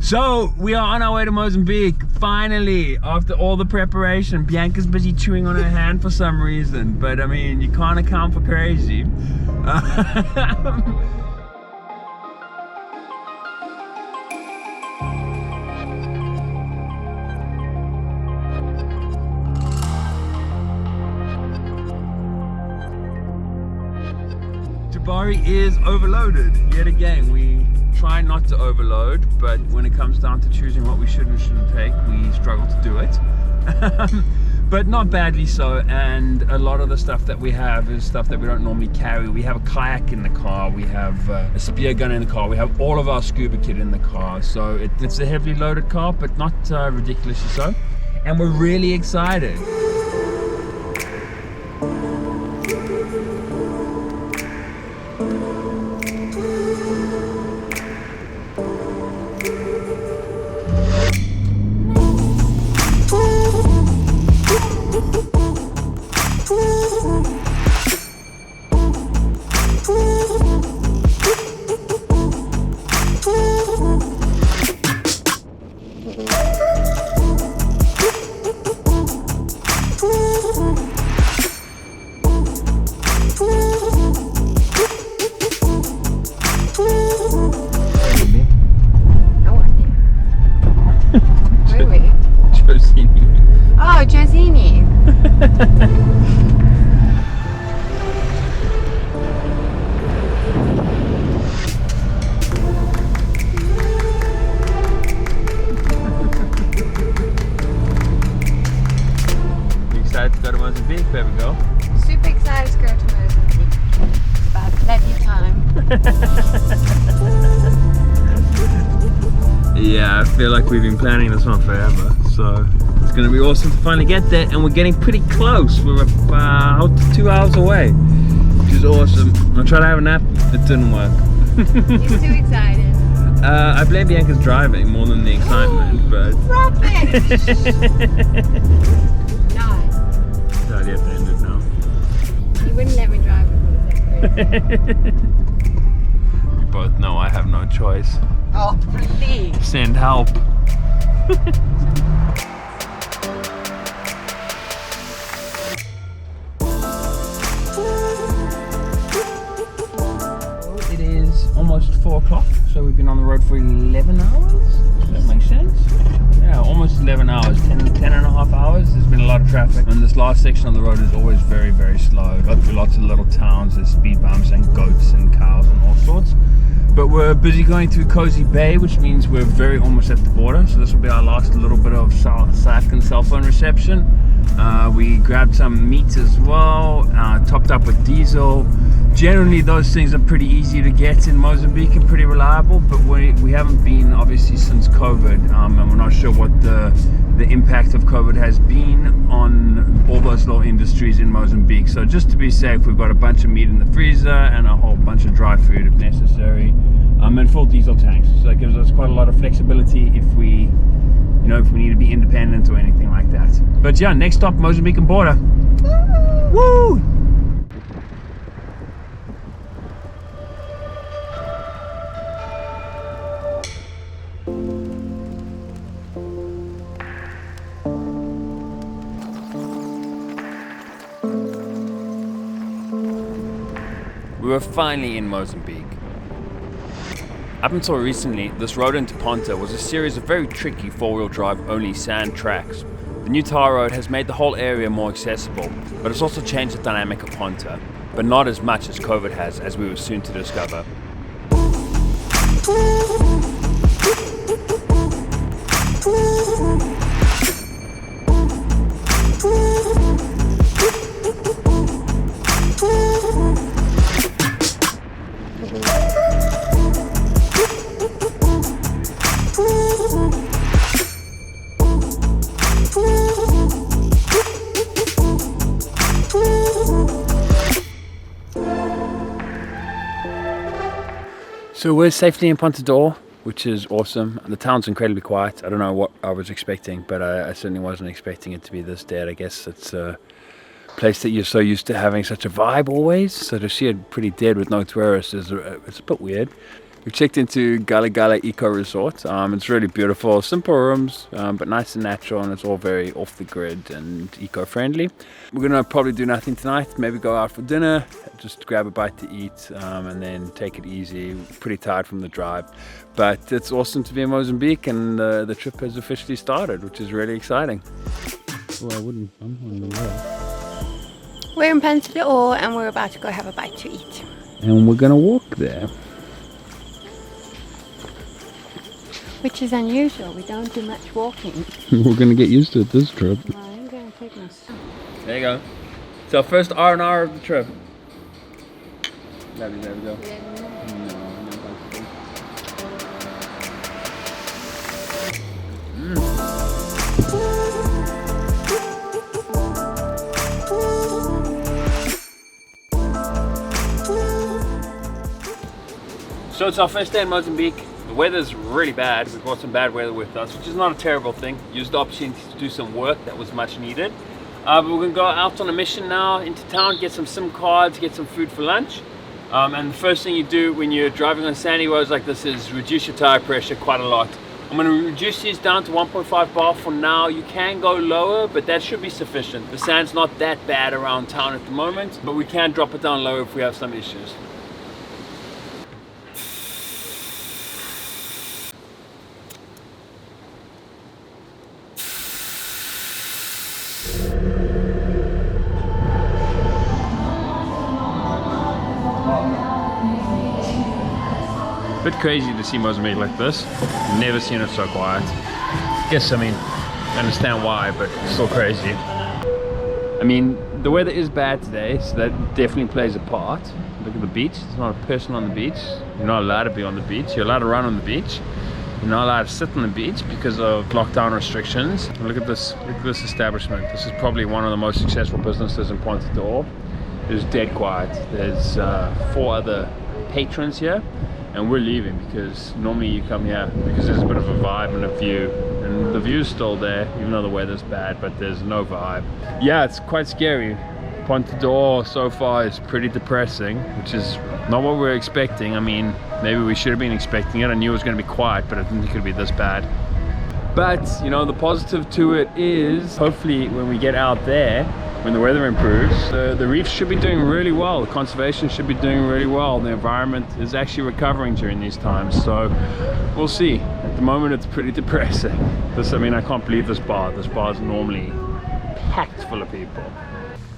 So we are on our way to Mozambique, finally, after all the preparation. Bianca's busy chewing on her hand for some reason, but I mean, you can't account for crazy. Jabari is overloaded yet again. We try not to overload, but when it comes down to choosing what we should and shouldn't take, we struggle to do it. But not badly so, and a lot of the stuff that we have is stuff that we don't normally carry. We have a kayak in the car, we have a spear gun in the car, we have all of our scuba kit in the car, so it's a heavily loaded car, but not ridiculously so, and we're really excited. Excited to go to Mozambique, there we go. Super excited to go to Mozambique. It's about bloody time. Yeah, I feel like we've been planning this one forever, so it's going to be awesome to finally get there, and we're getting pretty close. We're about 2 hours away, which is awesome. I tried to have a nap, it didn't work. You're too excited. I blame Bianca's driving more than the excitement, but... Rubbish! Nice. So you have to end it now. You wouldn't let me drive before. We both know I have no choice. Oh, please. Send help. It is almost 4 o'clock, so we've been on the road for 11 hours. Does that make sense? Yeah, almost 11 hours, 10 and a half hours. There's been a lot of traffic, and this last section of the road is always very, very slow. Got through lots of little towns, there's speed bumps and goats and cows and all sorts. But we're busy going through Cozy Bay, which means we're very almost at the border. So this will be our last little bit of South African cell phone reception. We grabbed some meat as well, topped up with diesel. Generally those things are pretty easy to get in Mozambique and pretty reliable, but we haven't been obviously since COVID, and we're not sure what the impact of COVID has been on all those little industries in Mozambique. So just to be safe, we've got a bunch of meat in the freezer and a whole bunch of dry food if necessary, and full diesel tanks. So that gives us quite a lot of flexibility if we need to be independent or anything like that. But yeah, next stop, Mozambican border. Woo! We were finally in Mozambique. Up until recently, this road into Ponta was a series of very tricky four-wheel drive only sand tracks. The new tar road has made the whole area more accessible, but it's also changed the dynamic of Ponta, but not as much as COVID has, as we were soon to discover. So we're safely in Ponta, which is awesome. The town's incredibly quiet. I don't know what I was expecting, but I certainly wasn't expecting it to be this dead. I guess it's place that you're so used to having such a vibe always. So to see it pretty dead with no tourists is it's a bit weird. We checked into Gala Gala Eco Resort. It's really beautiful, simple rooms, but nice and natural, and it's all very off the grid and eco-friendly. We're gonna probably do nothing tonight, maybe go out for dinner, just grab a bite to eat, and then take it easy. Pretty tired from the drive, but it's awesome to be in Mozambique, and the trip has officially started, which is really exciting. Oh, I wouldn't, I'm on the road. We're in Ponta de Ouro and we're about to go have a bite to eat. And we're gonna walk there. Which is unusual, we don't do much walking. We're gonna get used to it this trip. I'm gonna take my son. There you go. It's our first R&R of the trip. There we go. So it's our first day in Mozambique. The weather's really bad. We brought some bad weather with us, which is not a terrible thing. Used the opportunity to do some work that was much needed. But we're gonna go out on a mission now into town, get some SIM cards, get some food for lunch. And the first thing you do when you're driving on sandy roads like this is reduce your tire pressure quite a lot. I'm gonna reduce these down to 1.5 bar for now. You can go lower, but that should be sufficient. The sand's not that bad around town at the moment, but we can drop it down lower if we have some issues. Bit crazy to see Mozambique like this. Never seen it so quiet. Guess, I mean, I understand why, but it's still crazy. I mean, the weather is bad today, so that definitely plays a part. Look at the beach. There's not a person on the beach. You're not allowed to be on the beach. You're allowed to run on the beach. You're not allowed to sit on the beach because of lockdown restrictions. Look at this establishment. This is probably one of the most successful businesses in Ponta de Ouro. It's dead quiet. There's 4 other patrons here, and we're leaving because normally you come here because there's a bit of a vibe and a view, and the view's still there even though the weather's bad, but there's no vibe. Yeah, it's quite scary. Ponta de Ouro so far is pretty depressing, which is not what we're expecting. I mean, maybe we should have been expecting it. I knew it was going to be quiet, but I didn't think it would be this bad. But you know, the positive to it is hopefully when we get out there, when the weather improves, the reef should be doing really well. The conservation should be doing really well. The environment is actually recovering during these times, so we'll see. At the moment it's pretty depressing. I mean, I can't believe this bar is normally packed full of people.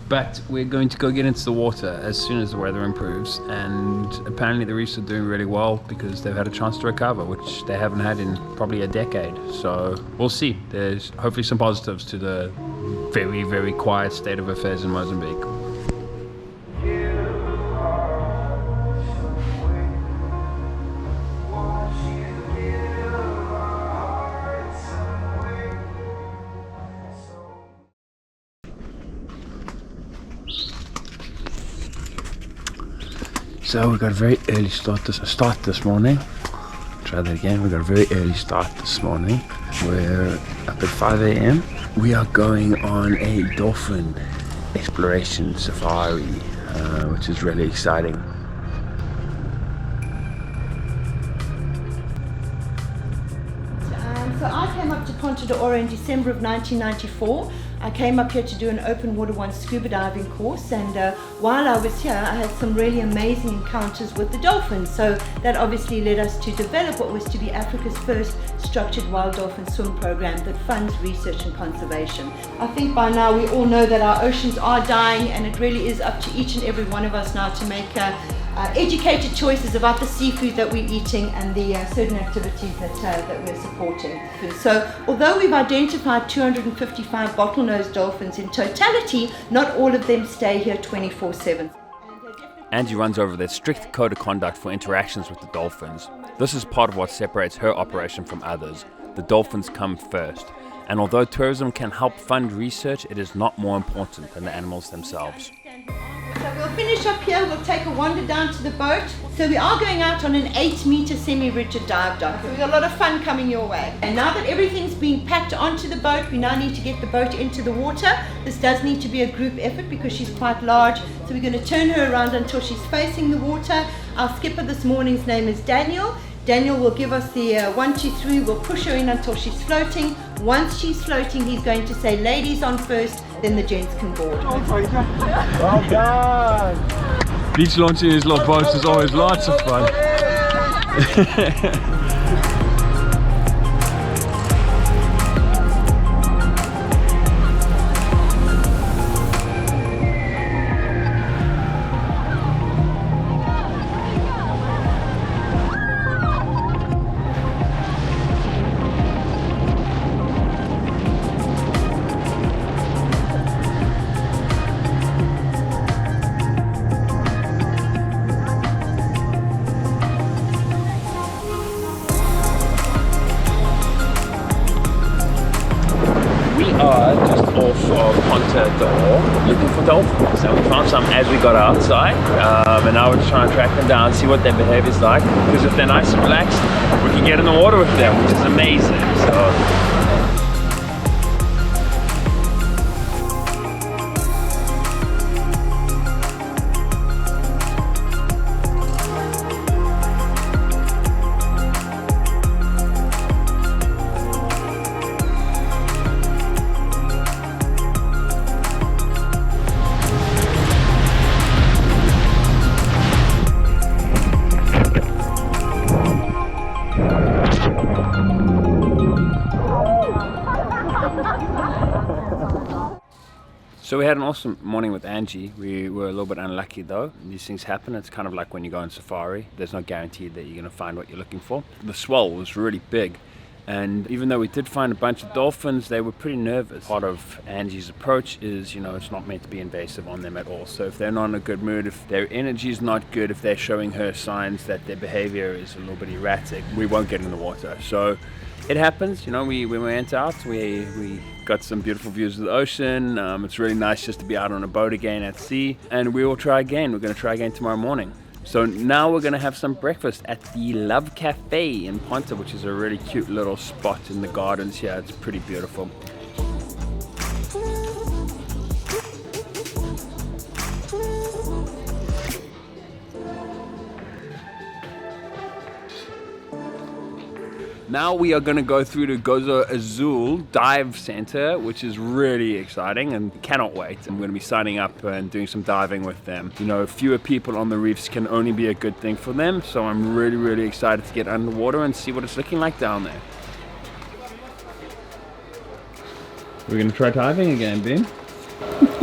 But we're going to go get into the water as soon as the weather improves, and apparently the reefs are doing really well because they've had a chance to recover, which they haven't had in probably a decade. So we'll see. There's hopefully some positives to the very, very quiet state of affairs in Mozambique. So we got a very early start this morning. Try that again. We got a very early start this morning. We're up at 5 a.m. We are going on a dolphin exploration safari, which is really exciting. So I came up to Ponta de Ouro in December of 1994. I came up here to do an open water one scuba diving course, and while I was here I had some really amazing encounters with the dolphins. So that obviously led us to develop what was to be Africa's first structured wild dolphin swim program that funds research and conservation. I think by now we all know that our oceans are dying, and it really is up to each and every one of us now to make educated choices about the seafood that we're eating and the certain activities that we're supporting. So although we've identified 255 bottlenose dolphins in totality, not all of them stay here 24/7. Angie runs over their strict code of conduct for interactions with the dolphins. This is part of what separates her operation from others. The dolphins come first, and although tourism can help fund research, it is not more important than the animals themselves. So we'll finish up here, we'll take a wander down to the boat. So we are going out on an 8-meter semi-rigid dive dock. We've got a lot of fun coming your way. And now that everything's being packed onto the boat, we now need to get the boat into the water. This does need to be a group effort because she's quite large. So we're going to turn her around until she's facing the water. Our skipper this morning's name is Daniel. Daniel will give us the 1, 2, 3. We'll push her in until she's floating. Once she's floating, he's going to say ladies on first, then the gents can board. Well done! Beach launching these little boats is always lots of fun. Just off of Ponta, Ouro, looking for dolphins. And we found some as we got outside, and now we're just trying to track them down, see what their behavior is like. Because if they're nice and relaxed, we can get in the water with them, which is amazing. So. So we had an awesome morning with Angie. We were a little bit unlucky though. These things happen. It's kind of like when you go on safari. There's no guarantee that you're going to find what you're looking for. The swell was really big. And even though we did find a bunch of dolphins, they were pretty nervous. Part of Angie's approach is, you know, it's not meant to be invasive on them at all. So if they're not in a good mood, if their energy is not good, if they're showing her signs that their behavior is a little bit erratic, we won't get in the water. So it happens, you know, we went out, we got some beautiful views of the ocean. It's really nice just to be out on a boat again at sea. And we will try again. We're going to try again tomorrow morning. So now we're going to have some breakfast at the Love Cafe in Ponta, which is a really cute little spot in the gardens here. It's pretty beautiful. Now we are going to go through the Gozo Azul Dive Center, which is really exciting and cannot wait. I'm going to be signing up and doing some diving with them. You know, fewer people on the reefs can only be a good thing for them, so I'm really, really excited to get underwater and see what it's looking like down there. We're going to try diving again, Bean?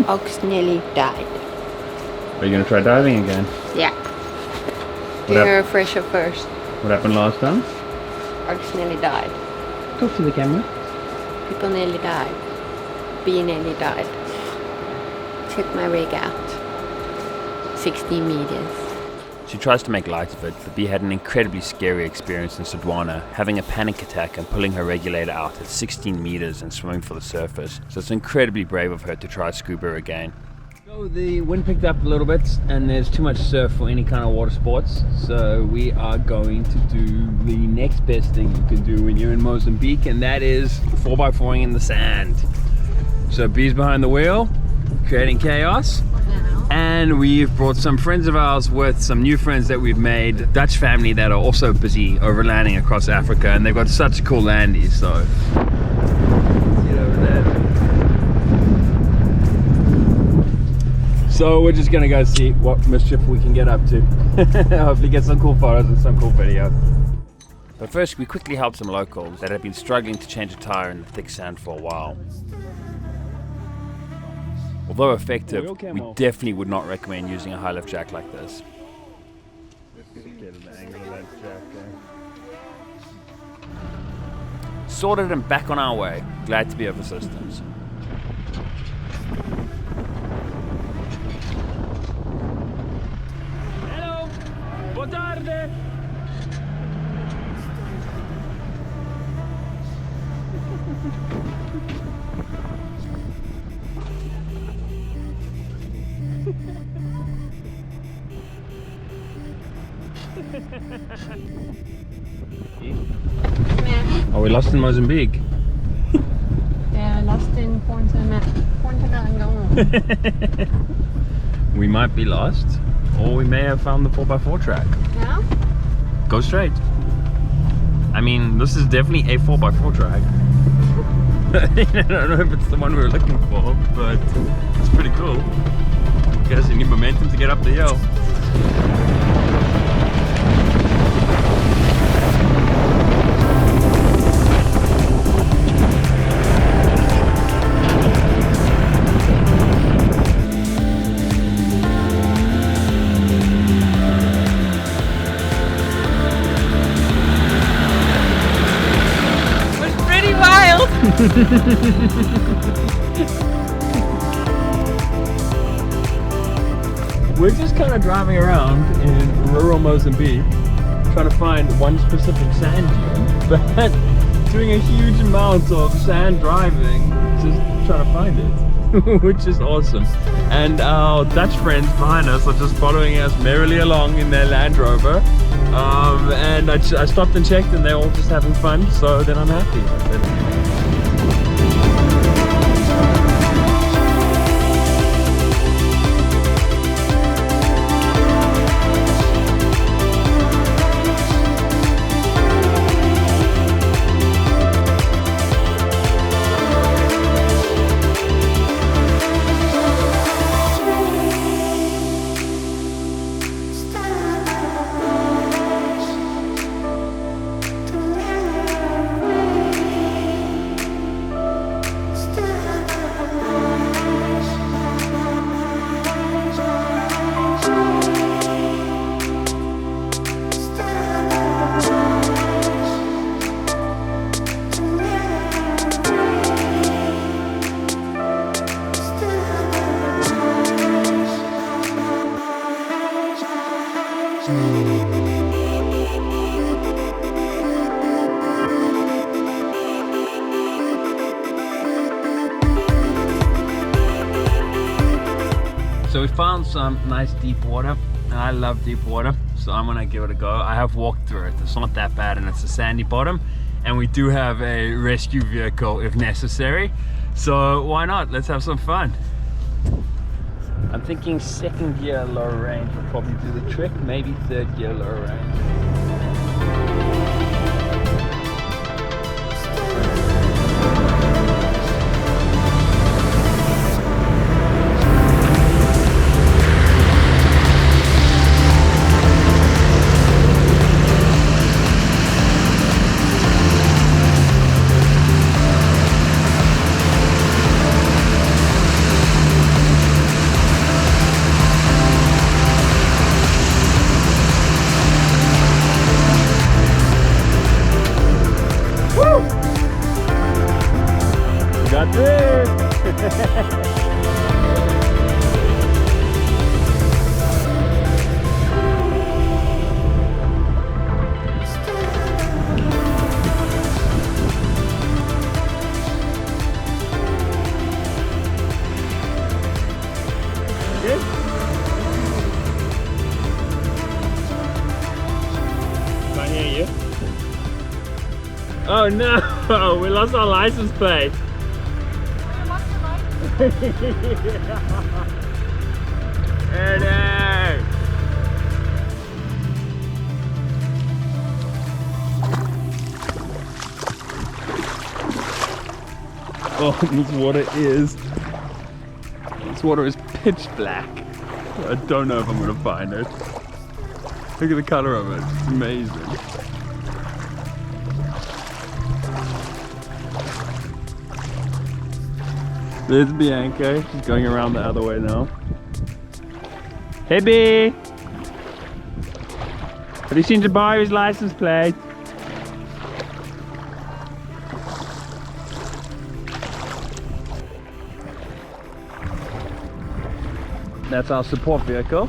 Ox nearly died. Are you going to try diving again? Yeah. Do a refresher first. What happened last time? Ox nearly died. Talk to the camera. People nearly died. Bee nearly died. Took my rig out. 16 meters. She tries to make light of it, but Bee had an incredibly scary experience in Sodwana, having a panic attack and pulling her regulator out at 16 meters and swimming for the surface. So it's incredibly brave of her to try scuba again. So the wind picked up a little bit and there's too much surf for any kind of water sports. So we are going to do the next best thing you can do when you're in Mozambique, and that is 4x4ing in the sand. So Bee's behind the wheel, creating chaos. And we've brought some friends of ours with some new friends that we've made, a Dutch family that are also busy overlanding across Africa, and they've got such cool landies. So see it over there. So we're just gonna go see what mischief we can get up to. Hopefully get some cool photos and some cool video. But first we quickly helped some locals that had been struggling to change a tire in the thick sand for a while. Although effective, we definitely would not recommend using a high lift jack like this. Sorted and back on our way. Glad to be of assistance. Hello! Boa tarde! Are we lost in Mozambique? Yeah, lost in Ponta. We might be lost, or we may have found the 4x4 track. Yeah? Go straight. I mean, this is definitely a 4x4 track. I don't know if it's the one we were looking for, but it's pretty cool. Guess you need momentum to get up the hill. We're just kind of driving around in rural Mozambique trying to find one specific sand dune, but doing a huge amount of sand driving just trying to find it, which is awesome. And our Dutch friends behind us are just following us merrily along in their Land Rover. And I stopped and checked and they're all just having fun, so then I'm happy. So we found some nice deep water, and I love deep water, so I'm gonna give it a go. I have walked through it, it's not that bad, and it's a sandy bottom, and we do have a rescue vehicle if necessary, so why not? Let's have some fun. I'm thinking second gear low range will probably do the trick, maybe third gear low range. Got this! Can't hear you. Oh no! We lost our license plate. Eddie! Oh, this water is pitch black. I don't know if I'm gonna find it. Look at the color of it, it's amazing. There's Bianca, she's going around the other way now. Hey B! Have you seen Jabari's license plate? That's our support vehicle.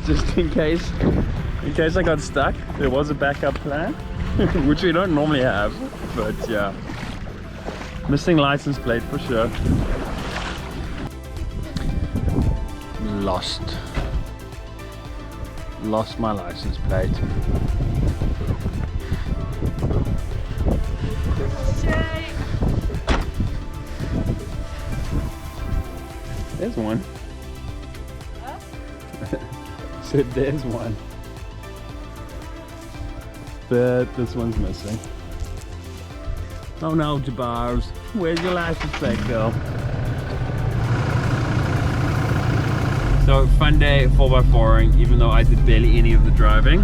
Just in case I got stuck, there was a backup plan, which we don't normally have, but yeah. Missing license plate for sure. Lost my license plate. there's one. Said there's one. But this one's missing. Oh no, Jabars. Where's your license plate, girl? So, fun day 4x4ing, even though I did barely any of the driving.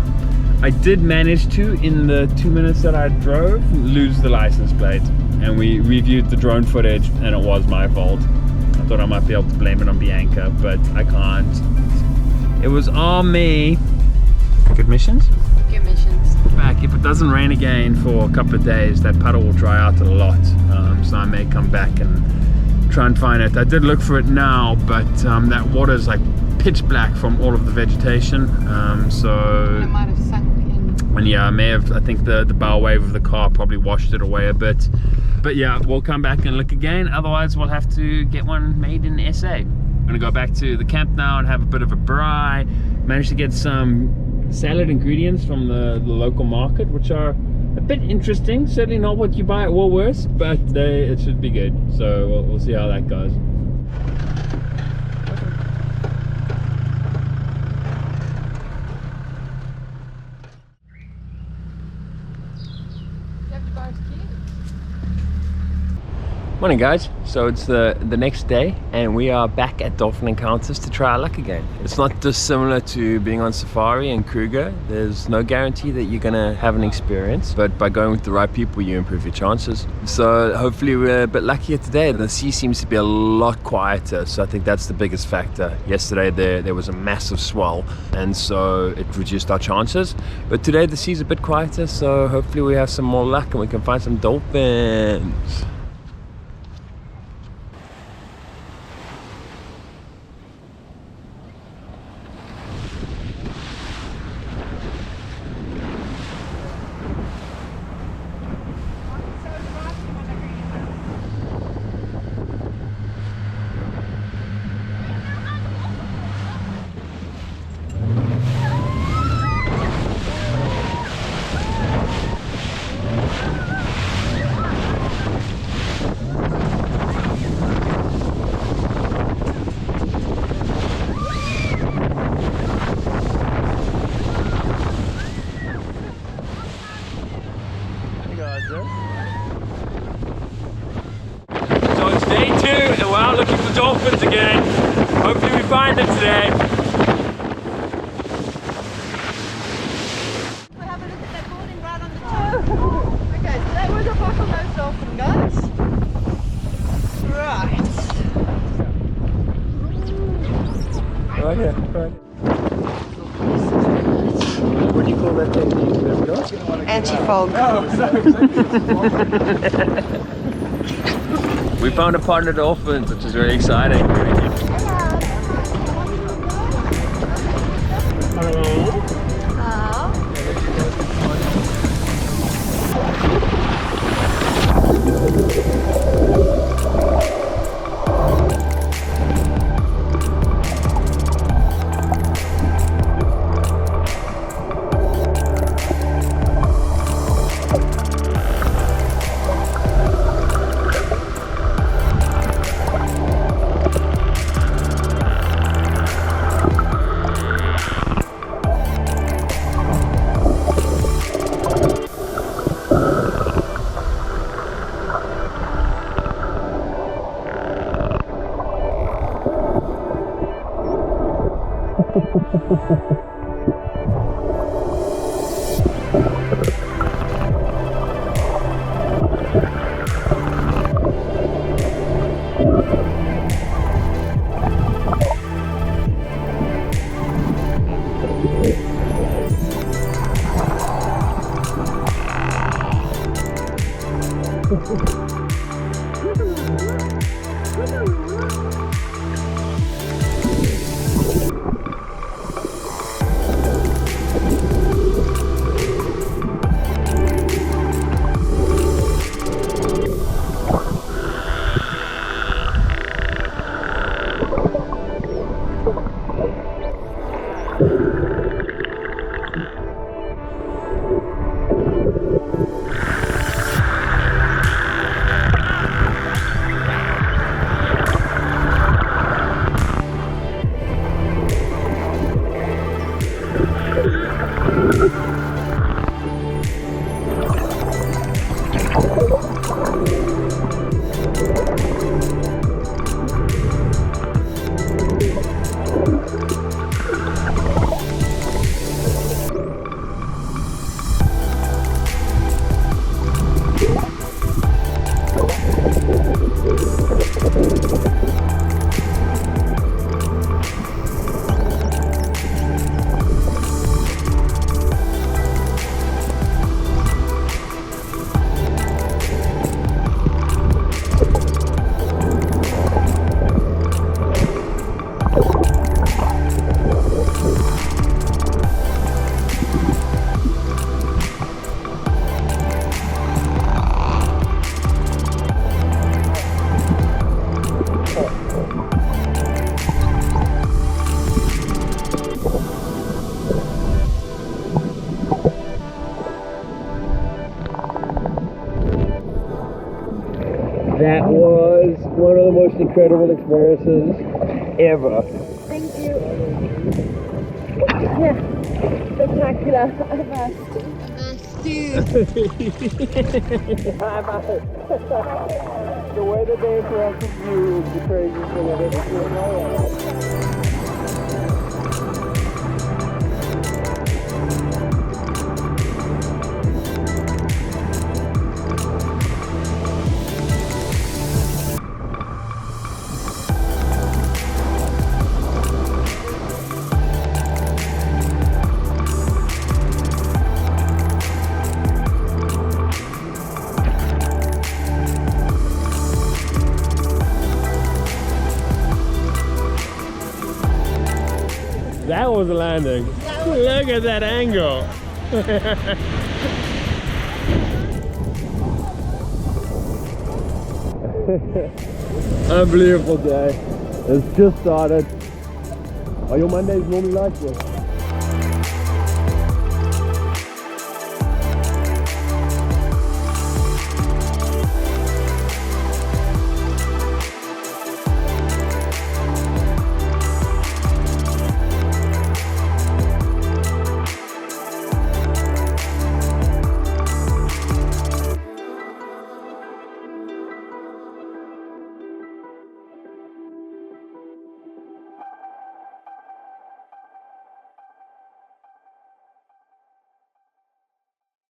I did manage to, in the 2 minutes that I drove, lose the license plate. And we reviewed the drone footage, and it was my fault. I thought I might be able to blame it on Bianca, but I can't. It was on me. Good missions? Good missions. Back, if it doesn't rain again for a couple of days, that puddle will dry out a lot. So I may come back and try and find it. I did look for it now, but that water is like pitch black from all of the vegetation. So It might have sunk in. and yeah, I think the bow wave of the car probably washed it away a bit. But yeah, we'll come back and look again. Otherwise, we'll have to get one made in SA. I'm gonna go back to the camp now and have a bit of a braai. Managed to get some salad ingredients from the local market, which are a bit interesting. Certainly not what you buy at Woolworths, but it should be good. So we'll see how that goes. Morning guys, so it's the next day and we are back at Dolphin Encounters to try our luck again. It's not dissimilar to being on safari in Kruger. There's no guarantee that you're gonna have an experience, but by going with the right people you improve your chances. So hopefully we're a bit luckier today. The sea seems to be a lot quieter, so I think that's the biggest factor. Yesterday there was a massive swell and so it reduced our chances, but today the sea's a bit quieter, so hopefully we have some more luck and we can find some dolphins. So it's day 2 and we're out looking for dolphins again. Hopefully we find them today. We'll have a look at that boarding right on the top. Okay, so that was a bottlenose dolphin, guys. Right. Right here, right. What do you call that thing? Anti-fog. We found a partner dolphins, which is very exciting. Hello. of the most incredible experiences ever. Thank you. Yeah, spectacular. The way that they interact with you is the craziest thing I've ever seen in my life. That was a landing. Look at that angle. Unbelievable day. It's just started. Are your Mondays normally like this?